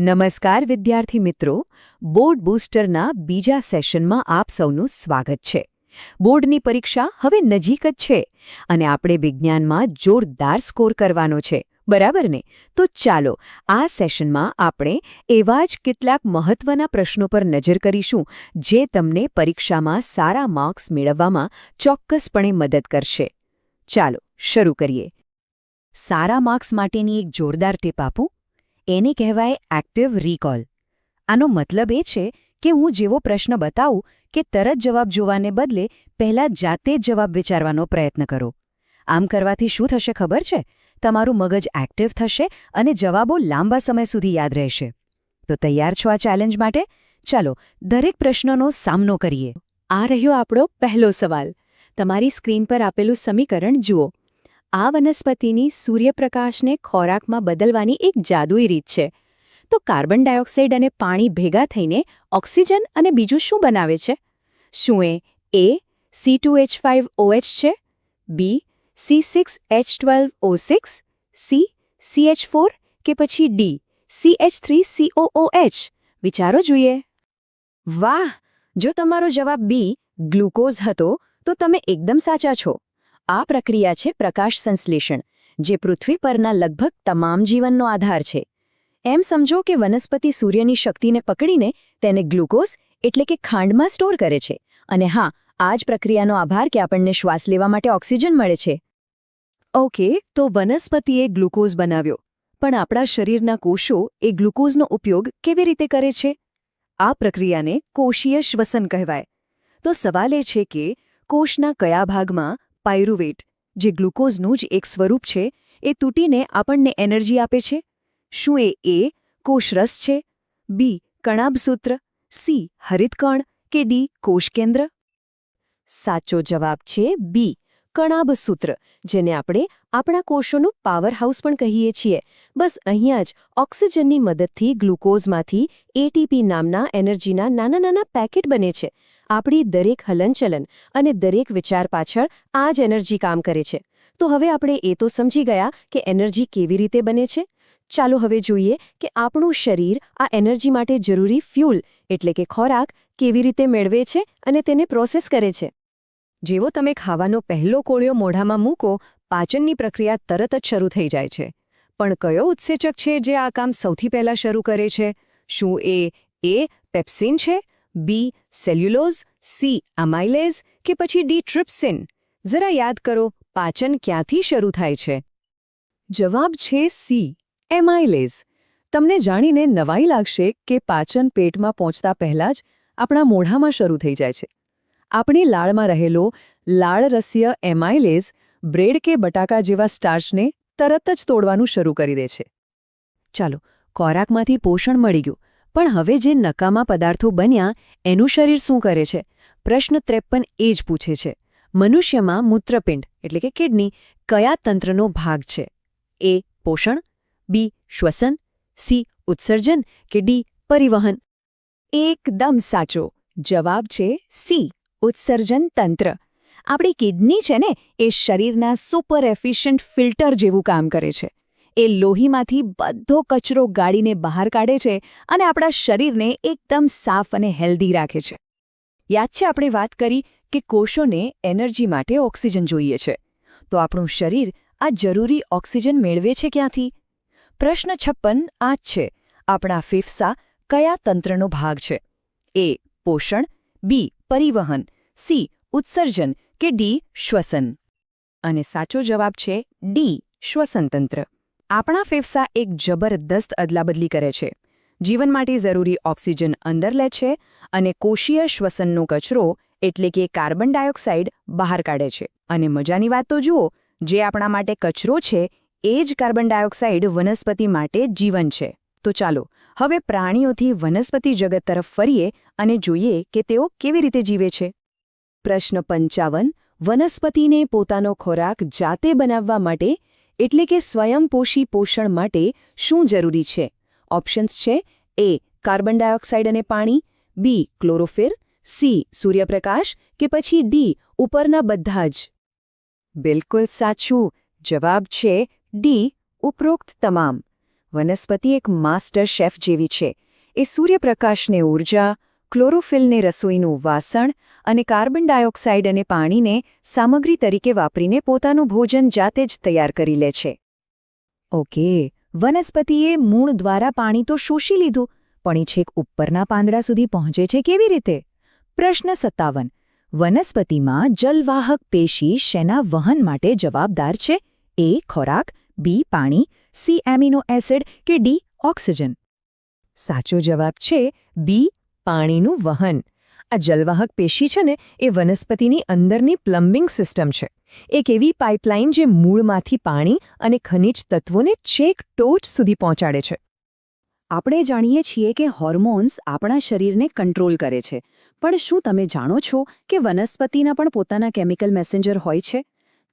નમસ્કાર વિદ્યાર્થી મિત્રો, બોર્ડ બૂસ્ટરના બીજા સેશનમાં આપ સૌનું સ્વાગત છે. બોર્ડની પરીક્ષા હવે નજીક જ છે અને આપણે વિજ્ઞાનમાં જોરદાર સ્કોર કરવાનો છે, બરાબર ને? તો ચાલો આ સેશનમાં આપણે એવા જ કેટલાક મહત્વના પ્રશ્નો પર નજર કરીશું જે તમને પરીક્ષામાં સારા માર્ક્સ મેળવવામાં ચોક્કસપણે મદદ કરશે. ચાલો શરૂ કરીએ. સારા માર્ક્સ માટેની એક જોરદાર ટીપ આપું. એને કહેવાય એક્ટિવ રિકોલ. આનો મતલબ એ છે કે હું જેવો પ્રશ્ન બતાવું કે તરત જવાબ જોવાને બદલે પહેલાં જાતે જ જવાબ વિચારવાનો પ્રયત્ન કરો. આમ કરવાથી શું થશે ખબર છે? તમારું મગજ એક્ટિવ થશે અને જવાબો લાંબા સમય સુધી યાદ રહેશે. તો તૈયાર છો આ ચેલેન્જ માટે? ચાલો દરેક પ્રશ્નનો સામનો કરીએ. આ રહ્યો આપણો પહેલો સવાલ. તમારી સ્ક્રીન પર આપેલું સમીકરણ જુઓ. આ વનસ્પતિની સૂર્યપ્રકાશને ખોરાકમાં બદલવાની એક જાદુઈ રીત છે. તો કાર્બન ડાયોક્સાઇડ અને પાણી ભેગા થઈને ઓક્સિજન અને બીજું શું બનાવે છે? શું એ C2H5OH છે, બી C6H12O6, સી CH4 કે પછી ડી CH3COOH? વિચારો જોઈએ. વાહ! જો તમારો જવાબ બી ગ્લુકોઝ હતો તો તમે એકદમ સાચા છો. આ પ્રક્રિયા છે પ્રકાશ સંશ્લેષણ, જે પૃથ્વી પરના લગભગ તમામ જીવનનો આધાર છે. એમ સમજો કે વનસ્પતિ સૂર્યની શક્તિને પકડીને તેને ગ્લુકોઝ એટલે કે ખાંડમાં સ્ટોર કરે છે. અને હા, આ જ પ્રક્રિયાનો આભાર કે આપણને શ્વાસ લેવા માટે ઓક્સિજન મળે છે. ઓકે, તો વનસ્પતિએ ગ્લુકોઝ બનાવ્યો, પણ આપણા શરીરના કોષો એ ગ્લુકોઝનો ઉપયોગ કેવી રીતે કરે છે? આ પ્રક્રિયાને કોષીય શ્વસન કહેવાય. તો સવાલ એ છે કે કોષના કયા ભાગમાં પાયરુવેટ, જે ગ્લુકોઝનું જ એક સ્વરૂપ છે, એ તૂટીને આપણને એનર્જી આપે છે? શું એ કોષરસ છે, બી કણાભસૂત્ર, સી હરિતકણ કે ડી કોષકેન્દ્ર? સાચો જવાબ છે બી કણાભસૂત્ર, જેને આપણે આપણા કોષોનું પાવર હાઉસ પણ કહીએ છીએ. બસ અહીંયા જ ઓક્સિજનની મદદથી ગ્લુકોઝમાંથી એટીપી નામના એનર્જીના નાના નાના પેકેટ બને છે. આપણી દરેક હલનચલન અને દરેક વિચાર પાછળ આ જ એનર્જી કામ કરે છે. તો હવે આપણે એ તો સમજી ગયા કે એનર્જી કેવી રીતે બને છે. ચાલો હવે જોઈએ કે આપણું શરીર આ એનર્જી માટે જરૂરી ફ્યુલ એટલે કે ખોરાક કેવી રીતે મેળવે છે અને તેને પ્રોસેસ કરે છે. જેવો તમે ખાવાનો પહેલો કોળિયો મોઢામાં મૂકો, પાચનની પ્રક્રિયા તરત જ શરૂ થઈ જાય છે. પણ કયો ઉત્સેચક છે જે આ કામ સૌથી પહેલાં શરૂ કરે છે? શું એ પેપ્સિન છે, બી સેલ્યુલોઝ, સી અમાઇલેઝ કે પછી ડી ટ્રિપ્સિન? જરા યાદ કરો, પાચન ક્યાંથી શરૂ થાય છે? જવાબ છે સી એમાઇલેઝ. તમને જાણીને નવાઈ લાગશે કે પાચન પેટમાં પહોંચતા પહેલાં જ આપણા મોઢામાં શરૂ થઈ જાય છે. આપણી લાળમાં રહેલો લાળરસીય એમાઇલેઝ બ્રેડ કે બટાકા જેવા સ્ટાર્ચને તરત જ તોડવાનું શરૂ કરી દે છે. ચાલો, ખોરાકમાંથી પોષણ મળી ગયું, પણ હવે જે નકામા પદાર્થો બન્યા એનું શરીર શું કરે છે? પ્રશ્ન 53 એ જ પૂછે છે. મનુષ્યમાં મૂત્રપિંડ એટલે કે કિડની કયા તંત્રનો ભાગ છે? એ પોષણ, બી શ્વસન, સી ઉત્સર્જન કે ડી પરિવહન? એકદમ સાચો જવાબ છે સી ઉત્સર્જન તંત્ર. આપણી કિડની છે ને, એ શરીરના સુપર એફિશિયન્ટ ફિલ્ટર જેવું કામ કરે છે. એ લોહીમાંથી બધો કચરો ગાળીને બહાર કાઢે છે અને આપણા શરીરને એકદમ સાફ અને હેલ્ધી રાખે છે. યાદ છે આપણે વાત કરી કે કોષોને એનર્જી માટે ઓક્સિજન જોઈએ છે. તો આપણું શરીર આ જરૂરી ઓક્સિજન મેળવે છે ક્યાંથી? પ્રશ્ન 56 આ જ છે. આપણા ફેફસા કયા તંત્રનો ભાગ છે? એ પોષણ, બી પરિવહન, સી ઉત્સર્જન કે ડી શ્વસન? અને સાચો જવાબ છે ડી શ્વસન તંત્ર. આપણા ફેફસા એક જબરદસ્ત અદલાબદલી કરે છે. જીવન માટે જરૂરી ઓક્સિજન અંદર લે છે અને કોષીય શ્વસનનો કચરો એટલે કે કાર્બન ડાયોક્સાઇડ બહાર કાઢે છે. અને મજાની વાત તો જુઓ, જે આપણા માટે કચરો છે એ જ કાર્બન ડાયોક્સાઇડ વનસ્પતિ માટે જીવન છે. તો ચાલો હવે પ્રાણીઓથી વનસ્પતિ જગત તરફ ફરીએ અને જોઈએ કે તેઓ કેવી રીતે જીવે છે. પ્રશ્ન 55 વનસ્પતિને પોતાનો ખોરાક જાતે બનાવવા માટે એટલે કે સ્વયંપોષી પોષણ માટે શું જરૂરી છે? ઓપ્શન્સ છે એ કાર્બન ડાયોક્સાઇડ અને પાણી, બી ક્લોરોફિલ, સી સૂર્યપ્રકાશ કે પછી ડી ઉપરના બધા જ? બિલકુલ સાચું જવાબ છે ડી ઉપરોક્ત તમામ. વનસ્પતિ એક માસ્ટર શેફ જેવી છે. એ સૂર્યપ્રકાશને ઊર્જા, ક્લોરોફિલને રસોઈનું વાસણ અને કાર્બન ડાયોક્સાઇડ અને પાણીને સામગ્રી તરીકે વાપરીને પોતાનું ભોજન જાતે જ તૈયાર કરી લે છે. ઓકે, વનસ્પતિએ મૂળ દ્વારા પાણી તો શોષી લીધું, પણ એ છેક ઉપરના પાંદડા સુધી પહોંચે છે કેવી રીતે? પ્રશ્ન 57. વનસ્પતિમાં જલવાહક પેશી શેના વહન માટે જવાબદાર છે? એ ખોરાક, બી પાણી, સી એમિનો એસિડ કે ડી ઓક્સિજન? સાચો જવાબ છે બી પાણીનું વહન. આ જલવાહક પેશી છે ને એ વનસ્પતિની અંદરની પ્લમ્બિંગ સિસ્ટમ છે. એક એવી પાઇપલાઇન જે મૂળમાંથી પાણી અને ખનિજ તત્વોને છેક ટોચ સુધી પહોંચાડે છે. આપણે જાણીએ છીએ કે હોર્મોન્સ આપણા શરીરને કંટ્રોલ કરે છે, પણ શું તમે જાણો છો કે વનસ્પતિના પણ પોતાના કેમિકલ મેસેન્જર હોય છે?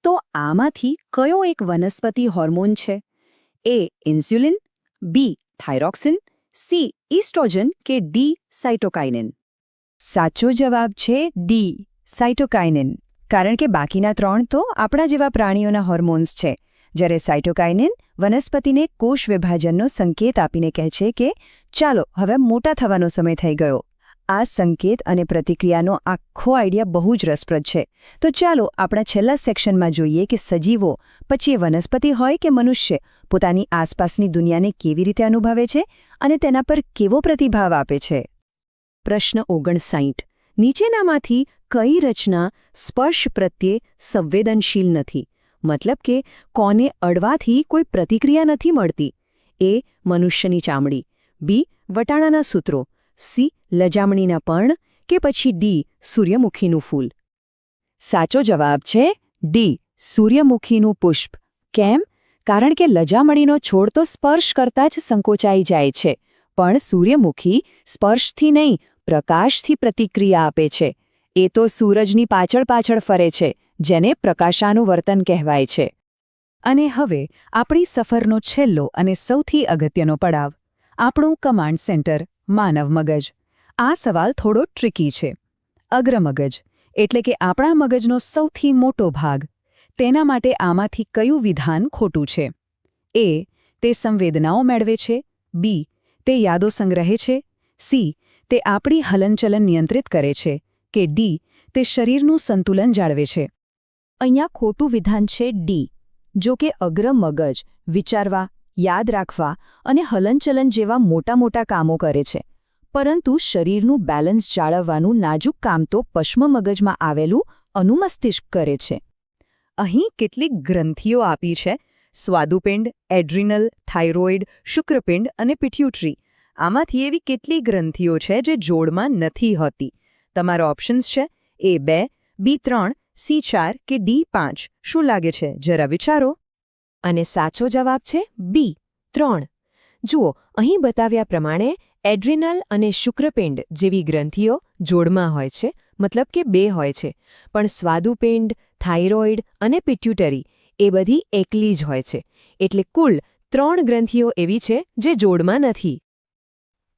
તો આમાંથી કયો એક વનસ્પતિ હોર્મોન છે? એ ઇન્સ્યુલિન, બી થાઇરોક્સિન, સી ઇસ્ટ્રોજન કે ડી સાઇટોકાઇનિન? સાચો જવાબ છે ડી સાઇટોકાઇનિન, કારણ કે બાકીના 3 તો આપણા જેવા પ્રાણીઓના હોર્મોન્સ છે, જ્યારે સાઇટોકાઇનિન વનસ્પતિને કોષ વિભાજનનો સંકેત આપીને કહે છે કે ચાલો હવે મોટા થવાનો સમય થઈ ગયો. આ સંકેત અને પ્રતિક્રિયાનો આખો આઈડિયા બહુ જ રસપ્રદ છે. તો ચાલો આપણા છેલ્લા સેક્શનમાં જોઈએ કે સજીવો, પછી એ વનસ્પતિ હોય કે મનુષ્ય, પોતાની આસપાસની દુનિયાને કેવી રીતે અનુભવે છે અને તેના પર કેવો પ્રતિભાવ આપે છે. પ્રશ્ન 59. નીચેનામાંથી કઈ રચના સ્પર્શ પ્રત્યે સંવેદનશીલ નથી? મતલબ કે કોને અડવાથી કોઈ પ્રતિક્રિયા નથી મળતી? એ મનુષ્યની ચામડી, બી વટાણાના સૂત્રો, સી લજામણીના પર્ણ કે પછી ડી સૂર્યમુખીનું ફૂલ? સાચો જવાબ છે ડી સૂર્યમુખીનું પુષ્પ. કેમ? કારણ કે લજામણીનો છોડ તો સ્પર્શ કરતાં જ સંકોચાઈ જાય છે, પણ સૂર્યમુખી સ્પર્શથી નહીં, પ્રકાશથી પ્રતિક્રિયા આપે છે. એ તો સૂરજની પાછળ પાછળ ફરે છે, જેને પ્રકાશાનુવર્તન કહેવાય છે. અને હવે આપણી સફરનો છેલ્લો અને સૌથી અગત્યનો પડાવ, આપણું કમાન્ડ સેન્ટર, માનવ મગજ. આ સવાલ થોડો ટ્રિકી છે. અગ્રમગજ એટલે કે આપણા મગજનો સૌથી મોટો ભાગ, તેના માટે આમાંથી કયું વિધાન ખોટું છે? એ તે સંવેદનાઓ મેળવે છે, બી તે યાદો સંગ્રહે છે, સી તે આપણી હલનચલન નિયંત્રિત કરે છે કે ડી તે શરીરનું સંતુલન જાળવે છે? અહીંયા ખોટું વિધાન છે ડી. જો કે અગ્રમગજ વિચારવા, યાદ રાખવા અને હલનચલન જેવા મોટા મોટા કામો કરે છે, પરંતુ શરીરનું બેલેન્સ જાળવવાનું નાજુક કામ તો પશ્ચ મગજમાં આવેલું અનુમસ્તિષ્ક કરે છે. અહીં કેટલીક ગ્રંથિઓ આપી છે: સ્વાદુપિંડ, એડ્રિનલ, થાઇરોઇડ, શુક્રપિંડ અને પિટ્યુટરી. આમાંથી એવી કેટલી ગ્રંથિઓ છે જે જોડમાં નથી હોતી? તમારા ઓપ્શન્સ છે A2, B3, C4 કે D5. શું લાગે છે? જરા વિચારો. અને સાચો જવાબ છે B3. જુઓ, અહીં બતાવ્યા પ્રમાણે એડ્રિનલ અને શુક્રપિંડ જેવી ગ્રંથિઓ જોડમાં હોય છે, મતલબ કે 2 હોય છે, પણ સ્વાદુપિંડ, થાઇરોઇડ અને પિટ્યુટરી એ બધી એકલી જ હોય છે. એટલે કુલ 3 ગ્રંથિઓ એવી છે જે જોડમાં નથી.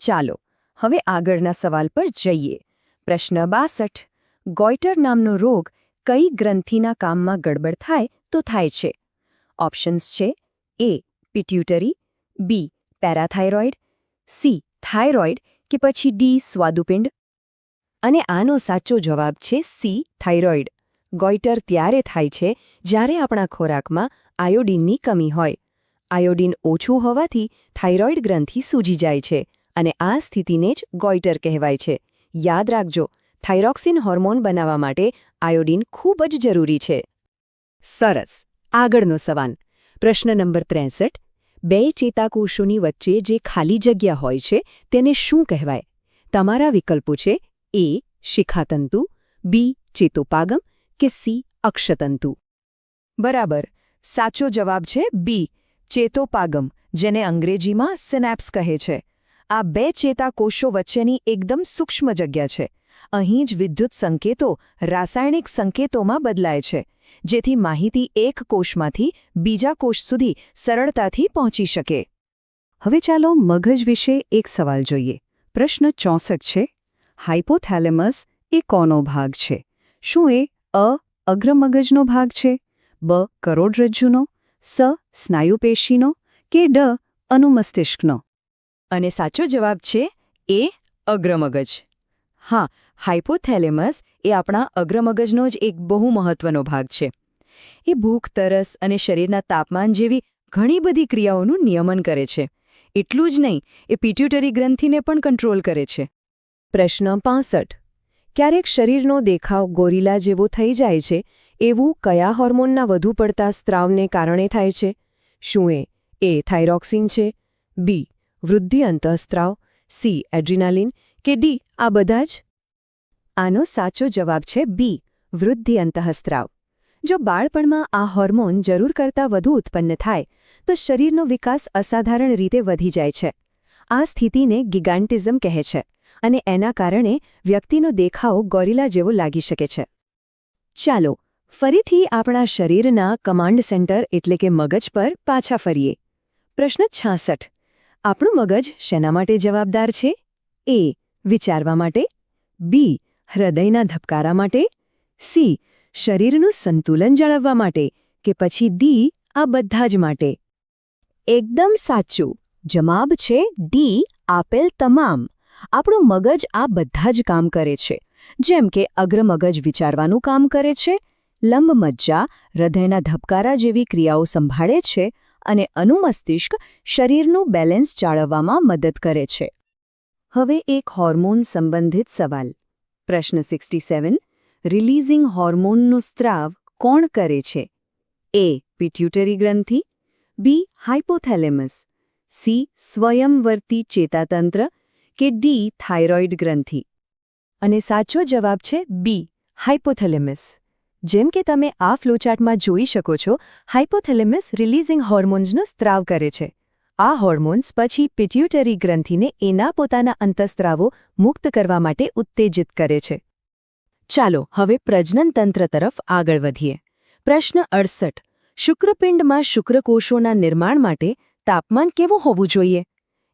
ચાલો હવે આગળના સવાલ પર જઈએ. પ્રશ્ન 62. ગોઈટર નામનો રોગ કઈ ગ્રંથિના કામમાં ગડબડ થાય તો થાય છે? ઓપ્શન્સ છે A pituitary, B parathyroid, C thyroid કે પછી ડી સ્વાદુપિંડ? અને આનો સાચો જવાબ છે સી થાઇરોઇડ. ગોઈટર ત્યારે થાય છે જ્યારે આપણા ખોરાકમાં આયોડિનની કમી હોય. આયોડિન ઓછું હોવાથી થાઇરોઇડ ગ્રંથિ સૂજી જાય છે અને આ સ્થિતિને જ ગોઈટર કહેવાય છે. યાદ રાખજો, થાઇરોક્સિન હોર્મોન બનાવવા માટે આયોડિન ખૂબ જ જરૂરી છે. સરસ. આગળનો સવાલ. પ્રશ્ન નંબર 63. 2 ચેતાકોષોની વચ્ચે જે ખાલી જગ્યા હોય છે તેને શું કહેવાય? તમારા વિકલ્પો છે A શિખાતંતુ, બી ચેતોપાગમ કે સી અક્ષતંતુ? બરાબર. સાચો જવાબ છે બી ચેતોપાગમ, જેને અંગ્રેજીમાં સિનેપ્સ કહે છે. આ 2 ચેતાકોષો વચ્ચેની એકદમ સૂક્ષ્મ જગ્યા છે. અહીં જ વિદ્યુત સંકેતો રાસાયણિક સંકેતોમાં બદલાય છે, જેથી માહિતી એક કોષમાંથી બીજા કોષ સુધી સરળતાથી પહોંચી શકે. હવે ચાલો મગજ વિશે એક સવાલ જોઈએ. પ્રશ્ન 64 છે: હાઇપોથેલેમસ એ કોનો ભાગ છે? શું એ અગ્રમગજનો ભાગ છે, બ કરોડરજ્જુનો, સ સ્નાયુપેશીનો કે ડ અનુમસ્તિષ્કનો. અને સાચો જવાબ છે એ અગ્રમગજ. હા, હાઇપોથેલેમસ એ આપણા અગ્રમગજનો જ એક બહુ મહત્વનો ભાગ છે. એ ભૂખ, તરસ અને શરીરના તાપમાન જેવી ઘણી બધી ક્રિયાઓનું નિયમન કરે છે. એટલું જ નહીં, એ પિટ્યુટરી ગ્રંથિને પણ કંટ્રોલ કરે છે. પ્રશ્ન 65. ક્યારેક શરીરનો દેખાવ ગોરીલા જેવો થઈ જાય છે, એવું કયા હોર્મોનના વધુ પડતા સ્ત્રાવને કારણે થાય છે? શું એ થાઇરોક્સિન છે, બી વૃદ્ધિ અંતઃસ્ત્રાવ, સી એડ્રિનાલિન કે ડી આ બધા જ? આનો સાચો જવાબ છે બી વૃદ્ધિ અંતઃસ્ત્રાવ. જો બાળપણમાં આ હોર્મોન જરૂર કરતાં વધુ ઉત્પન્ન થાય તો શરીરનો વિકાસ અસાધારણ રીતે વધી જાય છે. આ સ્થિતિને ગિગાન્ટિઝમ કહે છે અને એના કારણે વ્યક્તિનો દેખાવ ગોરિલા જેવો લાગી શકે છે. ચાલો ફરીથી આપણા શરીરના કમાન્ડ સેન્ટર એટલે કે મગજ પર પાછા ફરીએ. પ્રશ્ન 66. આપણું મગજ શેના માટે જવાબદાર છે? એ વિચારવા માટે, બી હૃદયના ધબકારા માટે, સી શરીરનું સંતુલન જાળવવા માટે કે પછી ડી આ બધા જ માટે? એકદમ સાચું. જવાબ છે ડી આપેલ તમામ. આપણું મગજ આ બધા જ કામ કરે છે. જેમ કે અગ્રમગજ વિચારવાનું કામ કરે છે, લંબમજ્જા હૃદયના ધબકારા જેવી ક્રિયાઓ સંભાળે છે અને અનુમસ્તિષ્ક શરીરનું બેલેન્સ જાળવવામાં મદદ કરે છે. હવે એક હોર્મોન સંબંધિત સવાલ. પ્રશ્ન 67. રિલીઝિંગ હોર્મોનનું સ્ત્રાવ કોણ કરે છે? એ પિટ્યુટરી ગ્રંથિ, બી હાઇપોથેલેમસ, સી સ્વયંવર્તી ચેતાતંત્ર કે ડી થાઇરોઇડ ગ્રંથિ? અને સાચો જવાબ છે બી હાઇપોથેલેમસ. જેમ કે તમે આ ફ્લોચાર્ટમાં જોઈ શકો છો, હાઇપોથેલેમસ રિલીઝિંગ હોર્મોન્સનો સ્ત્રાવ કરે છે. આ હોર્મોન્સ પછી પિટ્યુટરી ગ્રંથિને એના પોતાના અંતઃસ્ત્રાવો મુક્ત કરવા માટે ઉત્તેજિત કરે છે. ચાલો હવે પ્રજનનતંત્ર તરફ આગળ વધીએ. પ્રશ્ન 68. શુક્રપિંડમાં શુક્રકોષોના નિર્માણ માટે તાપમાન કેવું હોવું જોઈએ?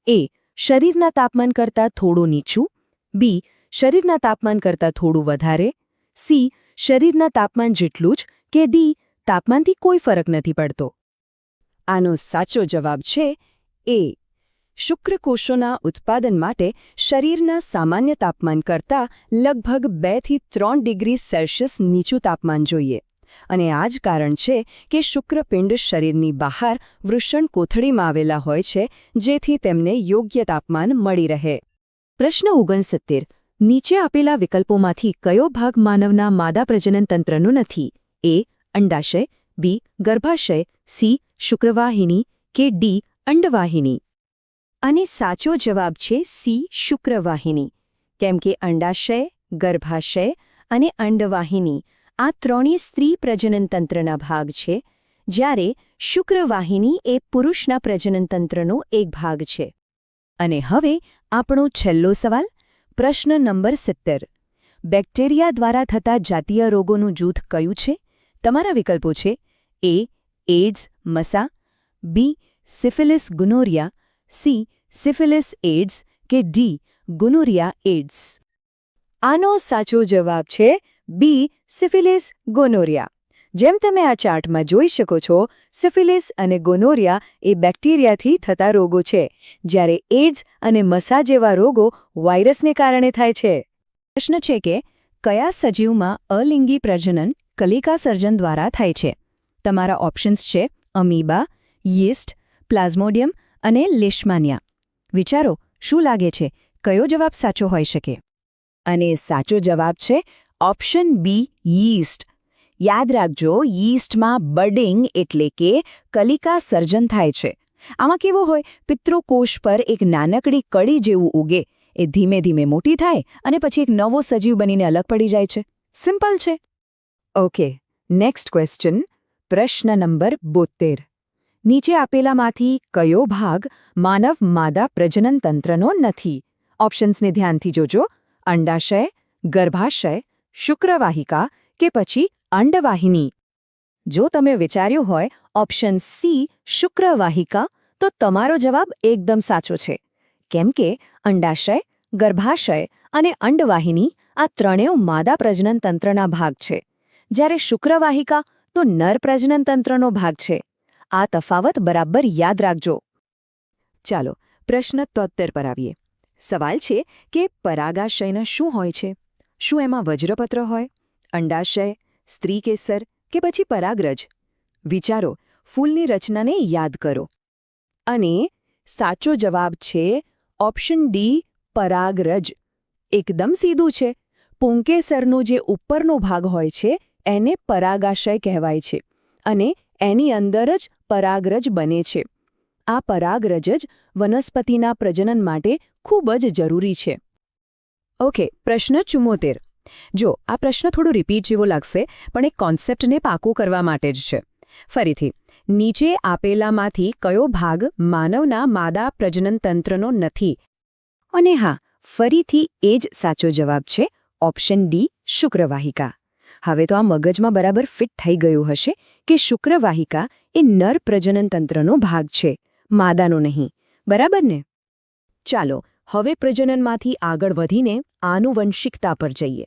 એ શરીરના તાપમાન કરતાં થોડું નીચું, બી શરીરના તાપમાન કરતાં થોડું વધારે, સી શરીરના તાપમાન જેટલું જ કે ડી તાપમાનથી કોઈ ફરક નથી પડતો? આનો સાચો જવાબ છે એ. શુક્રકોષોના ઉત્પાદન માટે શરીરના સામાન્ય તાપમાન કરતાં લગભગ 2 થી 3 ડિગ્રી સેલ્સિયસ નીચું તાપમાન જોઈએ. અને આ જ કારણ છે કે શુક્રપિંડ શરીરની બહાર વૃષણ કોથળીમાં આવેલા હોય છે, જેથી તેમને યોગ્ય તાપમાન મળી રહે. પ્રશ્ન 69. નીચે આપેલા વિકલ્પોમાંથી કયો ભાગ માનવના માદા પ્રજનનતંત્રનો નથી? એ અંડાશય, બી ગર્ભાશય, સી શુક્રવાહિની કે ડી અંડવાહિની? અને સાચો જવાબ છે સી શુક્રવાહિની. કેમ કે અંડાશય, ગર્ભાશય અને અંડવાહિની આ ત્રણેય સ્ત્રી પ્રજનનતંત્રના ભાગ છે, જ્યારે શુક્રવાહિની એ પુરુષના પ્રજનનતંત્રનો એક ભાગ છે. અને હવે આપણો છેલ્લો સવાલ. પ્રશ્ન નંબર 70. બેક્ટેરિયા દ્વારા થતા જાતીય રોગોનું જૂથ કયું છે? તમારા વિકલ્પો છે એ એડ્સ મસા, બી સિફિલિસ ગુનોરિયા, સી સિફિલિસ એડ્સ કે ડી ગુનોરિયા એડ્સ? આનો સાચો જવાબ છે બી સિફિલિસ ગોનોરિયા. જેમ તમે આ ચાર્ટમાં જોઈ શકો છો, સિફિલિસ અને ગોનોરિયા એ બેક્ટેરિયાથી થતા રોગો છે, જ્યારે એડ્સ અને મસા જેવા રોગો વાયરસને કારણે થાય છે. પ્રશ્ન છે કે કયા સજીવમાં અલિંગી પ્રજનન કલિકા સર્જન દ્વારા થાય છે? તમારા ઓપ્શન્સ છે અમીબા, યીસ્ટ, પ્લાઝ્મોડિયમ અને લેશમાનિયા. વિચારો, શું લાગે છે કયો જવાબ સાચો હોઈ શકે? અને સાચો જવાબ છે ઓપ્શન બી યીસ્ટ. યાદ રાખજો, યીસ્ટમાં બડિંગ એટલે કે કલિકા સર્જન થાય છે. આમાં કેવો હોય, પિતૃકોષ પર એક નાનકડી કળી જેવું ઉગે, એ ધીમે ધીમે મોટી થાય અને પછી એક નવો સજીવ બનીને અલગ પડી જાય છે. સિમ્પલ છે. Okay, next question. પ્રશ્ન નંબર 72. નીચે આપેલામાંથી કયો ભાગ માનવ માદા પ્રજનનતંત્રનો નથી? ઓપ્શન્સને ધ્યાનથી જોજો. અંડાશય, ગર્ભાશય, શુક્રવાહિકા કે પછી અંડવાહિની? જો તમે વિચાર્યું હોય ઓપ્શન સી શુક્રવાહિકા, તો તમારો જવાબ એકદમ સાચો છે. કેમ કે અંડાશય, ગર્ભાશય અને અંડવાહિની આ ત્રણેય માદા પ્રજનનતંત્રના ભાગ છે, જ્યારે શુક્રવાહિકા તો નર પ્રજનનતંત્રનો ભાગ છે. આ તફાવત બરાબર યાદ રાખજો. ચાલો પ્રશ્ન 73 પર આવીએ. સવાલ છે કે પરાગાશયના શું હોય છે? શું એમાં વજ્રપત્ર હોય, અંડાશય, સ્ત્રીકેસર કે પછી પરાગરજ? વિચારો, ફૂલની રચનાને યાદ કરો. અને સાચો જવાબ છે ઓપ્શન ડી, પરાગરજ. એકદમ સીધું છે. પુંકેસરનો જે ઉપરનો ભાગ હોય છે એને પરાગાશય કહેવાય છે અને એની અંદર જ પરાગરજ બને છે. આ પરાગરજ જ વનસ્પતિના પ્રજનન માટે ખૂબ જ જરૂરી છે. ઓકે, પ્રશ્ન 74. જો આ પ્રશ્ન થોડું રિપીટ જેવો લાગશે, પણ એક કોન્સેપ્ટને પાકું કરવા માટે જ છે. ફરીથી, નીચે આપેલામાંથી કયો ભાગ માનવના માદા પ્રજનન તંત્રનો નથી? અને હા, ફરીથી એ જ સાચો જવાબ છે ઓપ્શન ડી, શુક્રવાહિકા. હવે તો આ મગજમાં બરાબર ફિટ થઈ ગયું હશે કે શુક્રવાહિકા એ નર પ્રજનન તંત્રનો ભાગ છે, માદાનો નહીં. બરાબર ને? ચાલો હવે પ્રજનનમાંથી આગળ વધીને આનુવંશિકતા પર જઈએ.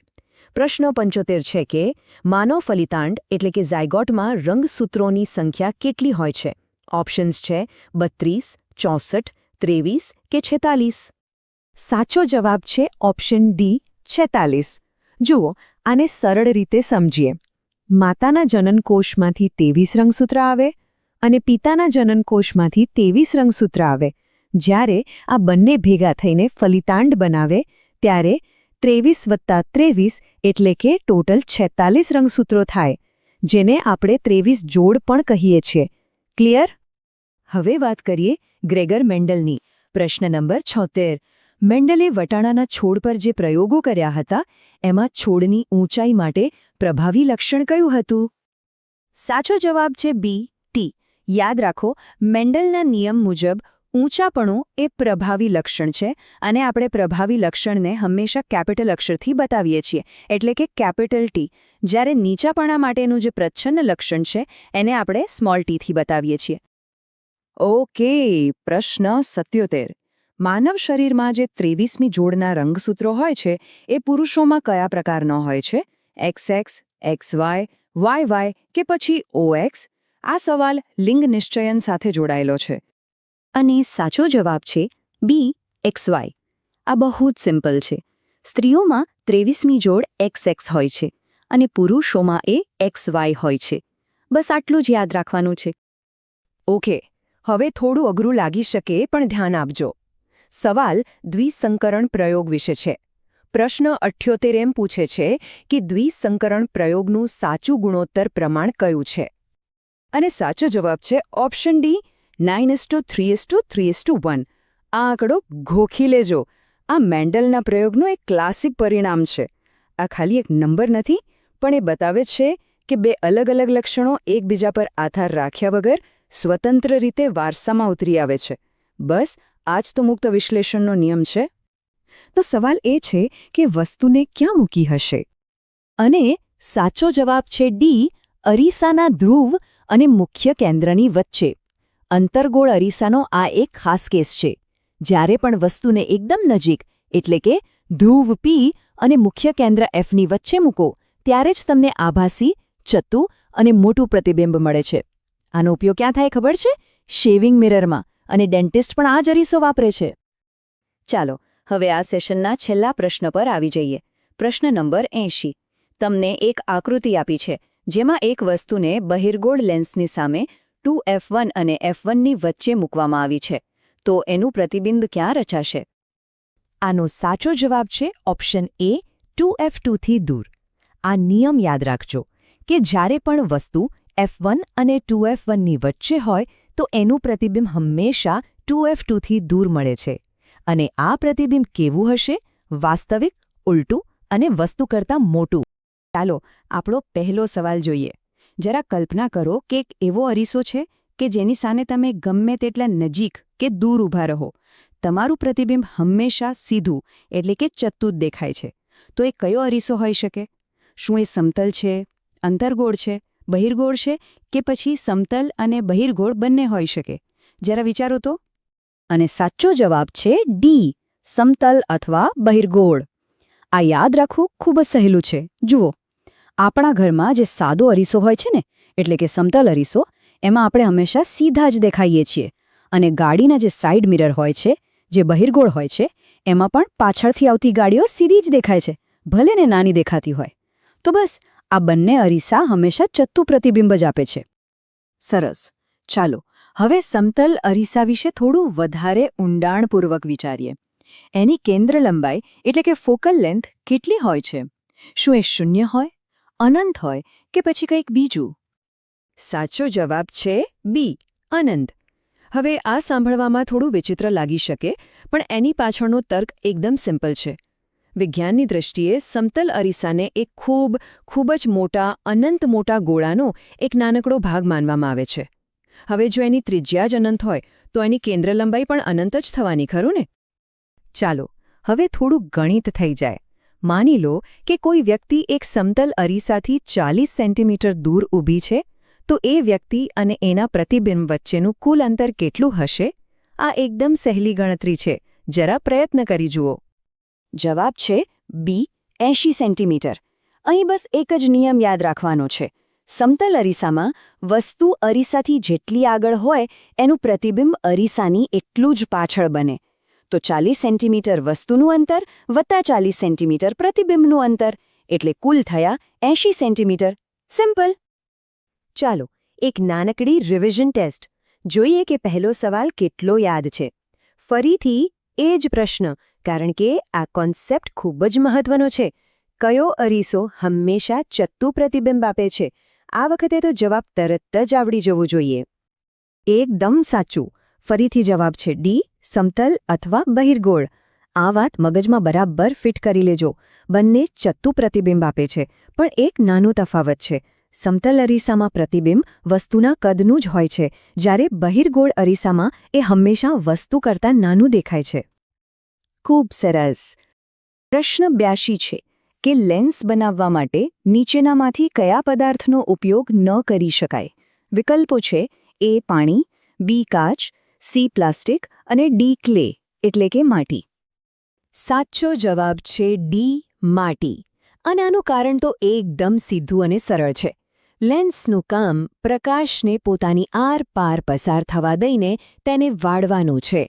પ્રશ્ન 75 છે કે માનવ ફલિતાંડ એટલે કે ઝાયગોટમાં રંગસૂત્રોની સંખ્યા કેટલી હોય છે? ઓપ્શન્સ છે 32, 64, 23 કે 46. સાચો જવાબ છે ઓપ્શન ડી, 46. જુઓ, આને સરળ રીતે સમજીએ. માતાના જનનકોષમાંથી 23 રંગસૂત્ર આવે અને પિતાના જનનકોષમાંથી 23 રંગસૂત્ર આવે. જ્યારે આ બંને ભેગા થઈને ફલિતાંડ બનાવે ત્યારે 23 + 23 એટલે કે ટોટલ 46 રંગસૂત્રો થાય, જેને આપણે 23 જોડ પણ કહીએ છીએ. ક્લિયર? હવે વાત કરીએ ગ્રેગર મેન્ડલની. પ્રશ્ન નંબર 76. મેન્ડલે વટાણાના છોડ પર જે પ્રયોગો કર્યા હતા એમાં છોડની ઊંચાઈ માટે પ્રભાવી લક્ષણ કયું હતું? સાચો જવાબ છે બી, ટી. યાદ રાખો, મેન્ડલના નિયમ મુજબ ઊંચાપણું એ પ્રભાવી લક્ષણ છે અને આપણે પ્રભાવી લક્ષણને હંમેશા કેપિટલ અક્ષરથી બતાવીએ છીએ, એટલે કે કેપિટલ ટી. જ્યારે નીચાપણા માટેનું જે પ્રચ્છન્ન લક્ષણ છે એને આપણે સ્મોલ ટીથી બતાવીએ છીએ. ઓકે, પ્રશ્ન 77. માનવ શરીરમાં જે 23મી જોડના રંગસૂત્રો હોય છે એ પુરુષોમાં કયા પ્રકારનો હોય છે? XX, XY, YY કે પછી OX? આ સવાલ લિંગ નિશ્ચયન સાથે જોડાયેલો છે. અને સાચો જવાબ છે બી, XY. આ બહુ જ સિમ્પલ છે. સ્ત્રીઓમાં 23મી જોડ XX હોય છે અને પુરુષોમાં એ XY હોય છે. બસ આટલું જ યાદ રાખવાનું છે. ઓકે, હવે થોડું અઘરું લાગી શકે પણ ધ્યાન આપજો. સવાલ દ્વિસંકરણ પ્રયોગ વિશે છે. પ્રશ્ન 78 એમ પૂછે છે કે દ્વિસંકરણ પ્રયોગનું સાચું ગુણોત્તર પ્રમાણ કયું છે? અને સાચો જવાબ છે ઓપ્શન ડી, 9:3:3:1. આ આંકડો ગોખી લેજો. આ મેન્ડલના પ્રયોગનું એક ક્લાસિક પરિણામ છે. આ ખાલી એક નંબર નથી, પણ એ બતાવે છે કે બે અલગ અલગ લક્ષણો એકબીજા પર આધાર રાખ્યા વગર સ્વતંત્ર રીતે વારસામાં ઉતરી આવે છે. બસ આ જ તો મુક્ત વિશ્લેષણનો નિયમ છે. તો સવાલ એ છે કે વસ્તુને ક્યાં મૂકી હશે? અને સાચો જવાબ છે ડી, અરીસાના ધ્રુવ અને મુખ્ય કેન્દ્રની વચ્ચે. અંતર્ગોળ અરીસાનો આ એક ખાસ કેસ છે. જ્યારે પણ વસ્તુને એકદમ નજીક એટલે કે ધ્રુવ પી અને મુખ્ય કેન્દ્ર એફની વચ્ચે મૂકો ત્યારે જ તમને આભાસી, ચત્તુ અને મોટું પ્રતિબિંબ મળે છે. આનો ઉપયોગ ક્યાં થાય ખબર છે? શેવિંગ મિરરમાં. અને ડેન્ટિસ્ટ પણ આ જ અરીસો વાપરે છે. ચાલો હવે આ સેશનના છેલ્લા પ્રશ્ન પર આવી જઈએ. પ્રશ્ન નંબર 80. તમને એક આકૃતિ આપી છે જેમાં એક વસ્તુને બહિર્ગોળ લેન્સની સામે 2f1 અને f1ની વચ્ચે મૂકવામાં આવી છે. તો એનું પ્રતિબિંબ ક્યાં રચાશે? આનો સાચો જવાબ છે ઓપ્શન એ, 2f2થી દૂર. આ નિયમ યાદ રાખજો કે જ્યારે પણ વસ્તુ f1 અને 2f1ની વચ્ચે હોય તો એનું પ્રતિબિંબ હંમેશા 2f2થી દૂર મળે છે. અને આ પ્રતિબિંબ કેવું હશે? વાસ્તવિક, ઉલટું અને વસ્તુ કરતાં મોટું. ચાલો આપણો પહેલો સવાલ જોઈએ. જરા કલ્પના કરો કે એક એવો અરીસો છે કે જેની સામે તમે ગમે તેટલા નજીક કે દૂર ઊભા રહો, તમારું પ્રતિબિંબ હંમેશા સીધું એટલે કે ચત્તુ જ દેખાય છે. તો એ કયો અરીસો હોઈ શકે? શું એ સમતલ છે, અંતર્ગોળ છે, બહિર્ગોળ છે કે પછી સમતલ અને બહિર્ગોળ બંને હોઈ શકે? જરા વિચારો તો. અને સાચો જવાબ છે ડી, સમતલ અથવા બહિર્ગોળ. આ યાદ રાખવું ખૂબ જ સહેલું છે. જુઓ, આપણા ઘરમાં જે સાદો અરીસો હોય છે ને, એટલે કે સમતલ અરીસો, એમાં આપણે હંમેશા સીધા જ દેખાઈએ છીએ અને ગાડીના જે સાઇડ મિરર હોય છે, જે બહિર્ગોળ હોય છે, એમાં પણ પાછળથી આવતી ગાડીઓ સીધી જ દેખાય છે, ભલે ને નાની દેખાતી હોય. તો બસ આ બંને અરીસા હંમેશા ચત્તુ પ્રતિબિંબ જ આપે છે. સરસ. ચાલો હવે સમતલ અરીસા વિશે થોડું વધારે ઊંડાણપૂર્વક વિચારીએ. એની કેન્દ્ર લંબાઈ એટલે કે ફોકલ લેન્થ કેટલી હોય છે? શું એ 0 હોય, અનંત હોય કે પછી કંઈક બીજું? સાચો જવાબ છે બી, અનંત. હવે આ સાંભળવામાં થોડું વિચિત્ર લાગી શકે, પણ એની પાછળનો તર્ક એકદમ સિમ્પલ છે. વિજ્ઞાનની દૃષ્ટિએ સમતલ અરીસાને એક ખૂબ જ મોટા, અનંત મોટા ગોળાનો એક નાનકડો ભાગ માનવામાં આવે છે. હવે જો એની ત્રિજ્યા જ અનંત હોય તો એની કેન્દ્ર લંબાઈ પણ અનંત જ થવાની, ખરું ને? ચાલો હવે થોડું ગણિત થઈ જાય. માની લો કે કોઈ વ્યક્તિ એક સમતલ અરીસાથી 40 સેન્ટીમીટર દૂર ઊભી છે, તો એ વ્યક્તિ અને એના પ્રતિબિંબ વચ્ચેનું કુલ અંતર કેટલું હશે? આ એકદમ સહેલી ગણતરી છે, જરા પ્રયત્ન કરી જુઓ. જવાબ છે બી, 80 સેન્ટીમીટર. અહીં બસ એક જ નિયમ યાદ રાખવાનો છે. સમતલ અરીસામાં વસ્તુ અરીસાથી જેટલી આગળ હોય એનું પ્રતિબિંબ અરીસાની એટલું જ પાછળ બને. તો 40 સેન્ટીમીટર વસ્તુનું અંતર વત્તા 40 સેન્ટીમીટર પ્રતિબિંબનું અંતર, એટલે કુલ થયા 80 સેન્ટીમીટર. સિમ્પલ. ચાલો એક નાનકડી રિવિઝન ટેસ્ટ જોઈએ કે પહેલો સવાલ કેટલો યાદ છે. ફરીથી એ જ પ્રશ્ન, કારણ કે આ કોન્સેપ્ટ ખૂબ જ મહત્વનો છે. કયો અરીસો હંમેશા ચત્તુ પ્રતિબિંબ આપે છે? આ વખતે તો જવાબ તરત જ આવડી જવો જોઈએ. એકદમ સાચું. ફરીથી જવાબ છે ડી, સમતલ અથવા બહિર્ગોળ. આ વાત મગજમાં બરાબર ફિટ કરી લેજો. બંને ચત્તુ પ્રતિબિંબ આપે છે, પણ એક નાનો તફાવત છે. સમતલ અરીસામાં પ્રતિબિંબ વસ્તુના કદનું જ હોય છે, જ્યારે બહિર્ગોળ અરીસામાં એ હંમેશા વસ્તુ કરતાં નાનું દેખાય છે. ખૂબ સરસ. પ્રશ્ન 82 છે કે લેન્સ બનાવવા માટે નીચેનામાંથી કયા પદાર્થનો ઉપયોગ ન કરી શકાય? વિકલ્પો છે એ પાણી, બી કાચ, સી પ્લાસ્ટિક અને ડી ક્લે એટલે કે માટી. સાચો જવાબ છે ડી, માટી. અને આનું કારણ તો એકદમ સીધું અને સરળ છે. લેન્સનું કામ પ્રકાશને પોતાની આરપાર પસાર થવા દઈને તેને વાળવાનું છે.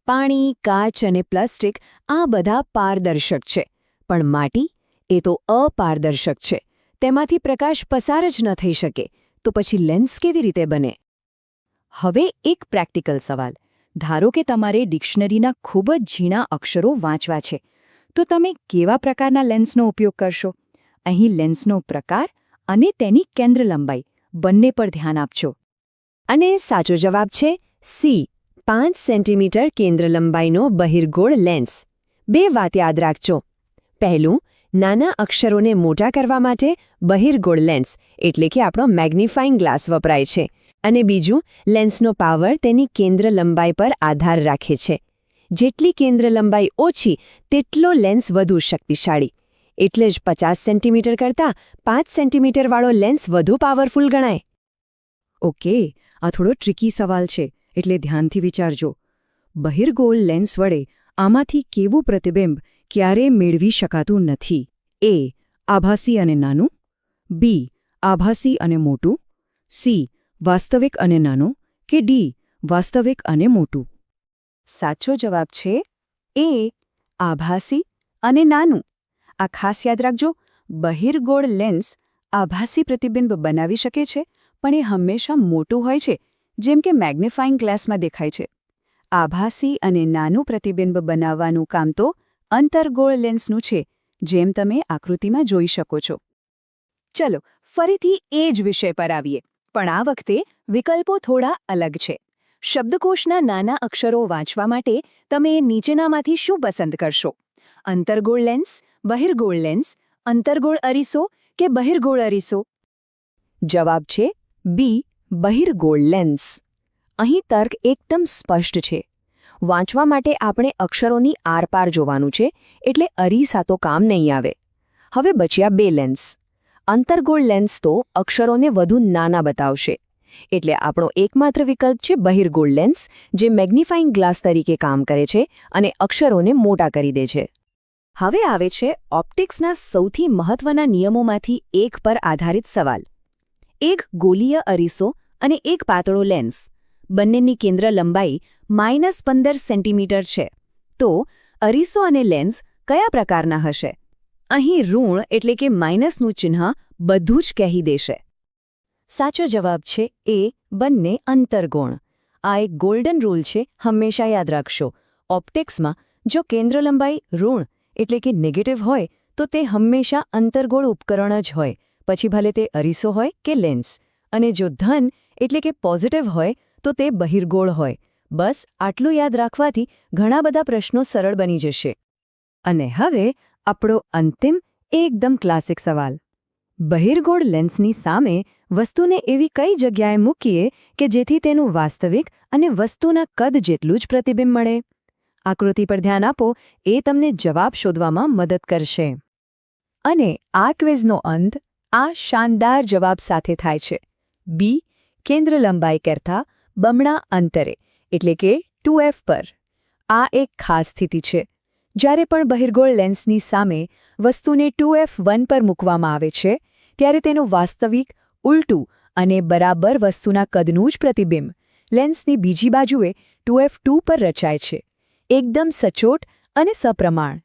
પાણી, કાચ અને પ્લાસ્ટિક આ બધા પારદર્શક છે, પણ માટી એ તો અપારદર્શક છે. તેમાંથી પ્રકાશ પસાર જ ન થઈ શકે, તો પછી લેન્સ કેવી રીતે બને? હવે એક પ્રેક્ટિકલ સવાલ. ધારો કે તમારે ડિક્શનરીના ખૂબ જ ઝીણા અક્ષરો વાંચવા છે, તો તમે કેવા પ્રકારના લેન્સનો ઉપયોગ કરશો? અહીં લેન્સનો પ્રકાર અને તેની કેન્દ્ર લંબાઈ બંને પર ધ્યાન આપજો. અને સાચો જવાબ છે સી, 5 સેન્ટીમીટર કેન્દ્ર લંબાઈનો બહિર્ગોળ લેન્સ. 2 વાત યાદ રાખજો. પહેલું, નાના અક્ષરોને મોટા કરવા માટે બહિર્ગોળ લેન્સ એટલે કે આપણો મેગ્નિફાઇંગ ગ્લાસ વપરાય છે. અને બીજું, લેન્સનો પાવર તેની કેન્દ્ર લંબાઈ પર આધાર રાખે છે. જેટલી કેન્દ્ર લંબાઈ ઓછી તેટલો લેન્સ વધુ શક્તિશાળી. એટલે જ 50 સેન્ટીમીટર કરતાં 5 સેન્ટીમીટરવાળો લેન્સ વધુ પાવરફુલ ગણાય. ઓકે, આ થોડો ટ્રિકી સવાલ છે, એટલે ધ્યાનથી વિચારજો. બહિર્ગોળ લેન્સ વડે આમાંથી કેવું પ્રતિબિંબ ક્યારે મેળવી શકાતું નથી? એ, આભાસી અને નાનું, બી, આભાસી અને મોટું, સી, વાસ્તવિક અને નાનો, કે ડી, વાસ્તવિક અને મોટું? સાચો જવાબ છે એ, આભાસી અને નાનું. આ ખાસ યાદ રાખજો, બહિર્ગોળ લેન્સ આભાસી પ્રતિબિંબ બનાવી શકે છે, પણ એ હંમેશા મોટું હોય છે, જેમ કે મેગ્નિફાઇંગ ગ્લાસમાં દેખાય છે. આભાસી અને નાનું પ્રતિબિંબ બનાવવાનું કામ તો અંતર્ગોળ લેન્સનું છે, જેમ તમે આકૃતિમાં જોઈ શકો છો. ચલો ફરીથી એ જ વિષય પર આવીએ, પણ આ વખતે વિકલ્પો થોડા અલગ છે. શબ્દકોશના નાના અક્ષરો વાંચવા માટે તમે નીચેનામાંથી શું પસંદ કરશો? અંતર્ગોળ લેન્સ, બહિર્ગોળ લેન્સ, અંતર્ગોળ અરીસો કે બહિર્ગોળ અરીસો? જવાબ છે બી, બહિર્ગોળ લેન્સ. અહીં તર્ક એકદમ સ્પષ્ટ છે. વાંચવા માટે આપણે અક્ષરોની આરપાર જોવાનું છે, એટલે અરીસા તો કામ નહીં આવે. હવે બચ્યા 2 લેન્સ. અંતર્ગોળ લેન્સ તો અક્ષરોને વધુ નાના બતાવશે, એટલે આપણો એકમાત્ર વિકલ્પ છે બહિર્ગોળ લેન્સ, જે મેગ્નિફાઇંગ ગ્લાસ તરીકે કામ કરે છે અને અક્ષરોને મોટા કરી દે છે. હવે આવે છે ઓપ્ટિક્સના સૌથી મહત્વના નિયમોમાંથી એક પર આધારિત સવાલ. એક ગોલીય અરીસો અને એક પાતળો લેન્સ, બંનેની કેન્દ્ર લંબાઈ -15 સેન્ટીમીટર છે. તો અરીસો અને લેન્સ કયા પ્રકારના હશે? અહીં ઋણ એટલે કે માઇનસનું ચિહ્ન બધું જ કહી દેશે. સાચો જવાબ છે એ, બંને અંતર્ગોણ. આ એક ગોલ્ડન રૂલ છે, હંમેશા યાદ રાખશો. ઓપ્ટિક્સમાં જો કેન્દ્ર લંબાઈ ઋણ એટલે કે નેગેટિવ હોય તો તે હંમેશા અંતર્ગોળ ઉપકરણ જ હોય, પછી ભલે તે અરીસો હોય કે લેન્સ. અને જો ધન એટલે કે પોઝિટિવ હોય તો તે બહિર્ગોળ હોય. બસ આટલું યાદ રાખવાથી ઘણા બધા પ્રશ્નો સરળ બની જશે. અને હવે આપણો અંતિમ એકદમ ક્લાસિક સવાલ. બહિર્ગોળ લેન્સની સામે વસ્તુને એવી કઈ જગ્યાએ મૂકીએ કે જેથી તેનું વાસ્તવિક અને વસ્તુના કદ જેટલું જ પ્રતિબિંબ મળે? આકૃતિ પર ધ્યાન આપો, એ તમને જવાબ શોધવામાં મદદ કરશે. અને આ ક્વિઝનો અંત આ શાનદાર જવાબ સાથે થાય છે. બી, કેન્દ્ર લંબાઈ કરતાં બમણા અંતરે એટલે કે 2f પર. આ એક ખાસ સ્થિતિ છે. જ્યારે પણ બહિર્ગોળ લેન્સની સામે વસ્તુને 2f1 પર મૂકવામાં આવે છે ત્યારે તેનું વાસ્તવિક, ઉલટું અને બરાબર વસ્તુના કદનું જ પ્રતિબિંબ લેન્સની બીજી બાજુએ 2f2 પર રચાય છે. એકદમ સચોટ અને સપ્રમાણ.